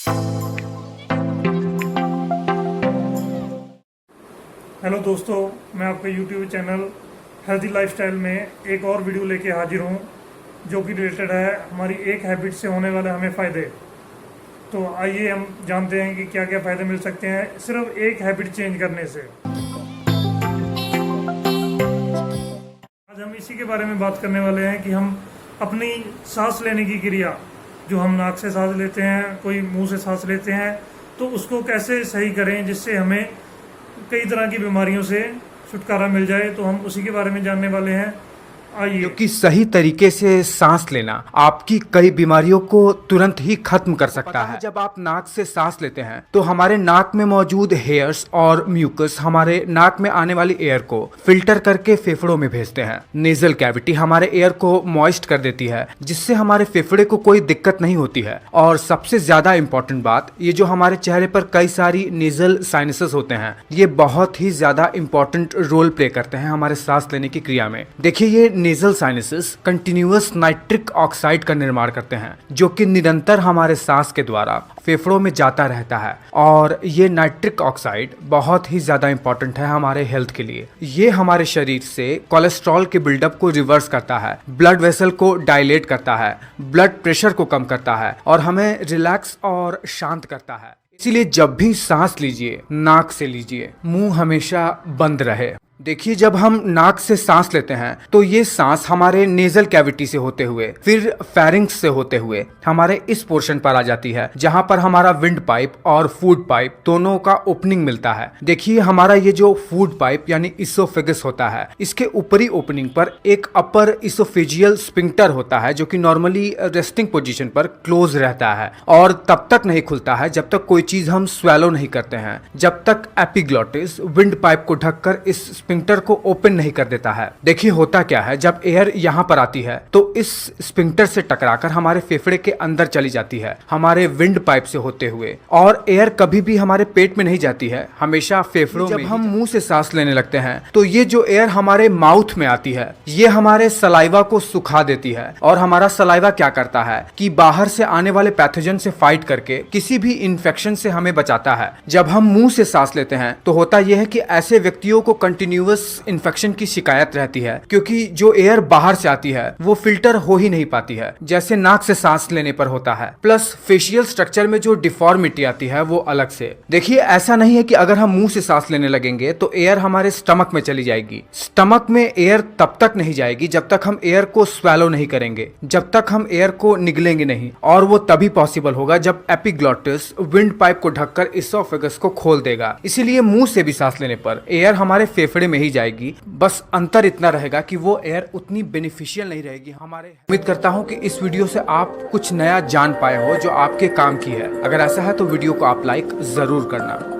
Hello दोस्तों, मैं आपके यूट्यूब चैनल हेल्दी लाइफस्टाइल में एक और वीडियो लेके हाजिर हूँ जो कि रिलेटेड है हमारी एक हैबिट से होने वाले हमें फ़ायदे। तो आइए हम जानते हैं कि क्या क्या फ़ायदे मिल सकते हैं सिर्फ एक हैबिट चेंज करने से। आज हम इसी के बारे में बात करने वाले हैं कि हम अपनी सांस लेने की क्रिया, जो हम नाक से सांस लेते हैं, कोई मुंह से सांस लेते हैं, तो उसको कैसे सही करें जिससे हमें कई तरह की बीमारियों से छुटकारा मिल जाए। तो हम उसी के बारे में जानने वाले हैं। आइए। क्योंकि सही तरीके से सांस लेना आपकी कई बीमारियों को तुरंत ही खत्म कर सकता है। जब आप नाक से सांस लेते हैं तो हमारे नाक में मौजूद हेयर्स और म्यूकस हमारे नाक में आने वाली एयर को फिल्टर करके फेफड़ों में भेजते हैं। नेजल कैविटी हमारे एयर को मॉइस्ट कर देती है, जिससे हमारे फेफड़े को कोई दिक्कत नहीं होती है। और सबसे ज्यादा इंपॉर्टेंट बात, ये जो हमारे चेहरे पर कई सारी नेजल साइनसेस होते हैं, ये बहुत ही ज्यादा इंपॉर्टेंट रोल प्ले करते हैं हमारे सांस लेने की क्रिया में। देखिए, ये nasal sinuses continuous nitric oxide का निर्माण करते हैं, जो कि निरंतर हमारे सांस के द्वारा फेफड़ों में जाता रहता है। और ये नाइट्रिक ऑक्साइड बहुत ही ज्यादा इंपॉर्टेंट है हमारे हेल्थ के लिए। ये हमारे शरीर से कोलेस्ट्रॉल के बिल्डअप को रिवर्स करता है, ब्लड वेसल को डायलेट करता है, ब्लड प्रेशर को कम करता है और हमें रिलैक्स और शांत करता है। इसीलिए जब भी सांस लीजिए, नाक से लीजिए, मुंह हमेशा बंद रहे। देखिए, जब हम नाक से सांस लेते हैं तो ये सांस हमारे नेजल कैविटी से होते हुए फिर फेरिंक्स से होते हुए हमारे इस पोर्शन पर आ जाती है, जहां पर हमारा विंड पाइप और फूड पाइप दोनों का ओपनिंग मिलता है। देखिए, हमारा ये जो फूड पाइप यानी इसोफेगस होता है, इसके ऊपरी ओपनिंग पर एक अपर इसोफेजियल स्फिंक्टर होता है, जो कि नॉर्मली रेस्टिंग पोजीशन पर क्लोज रहता है और तब तक नहीं खुलता है जब तक कोई चीज हम स्वेलो नहीं करते हैं, जब तक एपिग्लॉटिस विंड पाइप को ढककर इस स्फिंक्टर को ओपन नहीं कर देता है। देखिए, होता क्या है, जब एयर यहां पर आती है तो इस स्फिंक्टर से टकराकर हमारे फेफड़े के अंदर चली जाती है, हमारे विंड पाइप से होते हुए। और एयर कभी भी हमारे पेट में नहीं जाती है, हमेशा फेफड़ों में। जब हम मुंह से सांस लेने लगते हैं तो ये जो एयर हमारे माउथ में आती है, ये हमारे सलाइवा को सुखा देती है। और हमारा सलाइवा क्या करता है कि बाहर से आने वाले पैथोजन से फाइट करके किसी भी इंफेक्शन से हमें बचाता है। जब हम मुंह से सांस लेते हैं तो होता यह है कि ऐसे व्यक्तियों को कंटिन्यूअस इन्फेक्शन की शिकायत रहती है, क्योंकि जो एयर बाहर से आती है वो फिल्टर हो ही नहीं पाती है, जैसे नाक से सांस लेने पर होता है। प्लस फेशियल स्ट्रक्चर में जो डिफॉर्मिटी आती है वो अलग से। देखिए, ऐसा नहीं है कि अगर हम मुंह से सांस लेने लगेंगे तो एयर हमारे स्टमक में चली जाएगी। स्टमक में एयर तब तक नहीं जाएगी जब तक हम एयर को स्वेलो नहीं करेंगे, जब तक हम एयर को निगलेंगे नहीं। और वो तभी पॉसिबल होगा जब एपिग्लॉटिस विंड पाइप को ढककर इसोफेगस को खोल देगा। इसीलिए मुंह से भी सांस लेने पर एयर हमारे फेफड़े में ही जाएगी, बस अंतर इतना रहेगा कि वो एयर उतनी बेनिफिशियल नहीं रहेगी हमारे। उम्मीद करता हूं कि इस वीडियो से आप कुछ नया जान पाए हो जो आपके काम की है। अगर ऐसा है तो वीडियो को आप लाइक जरूर करना।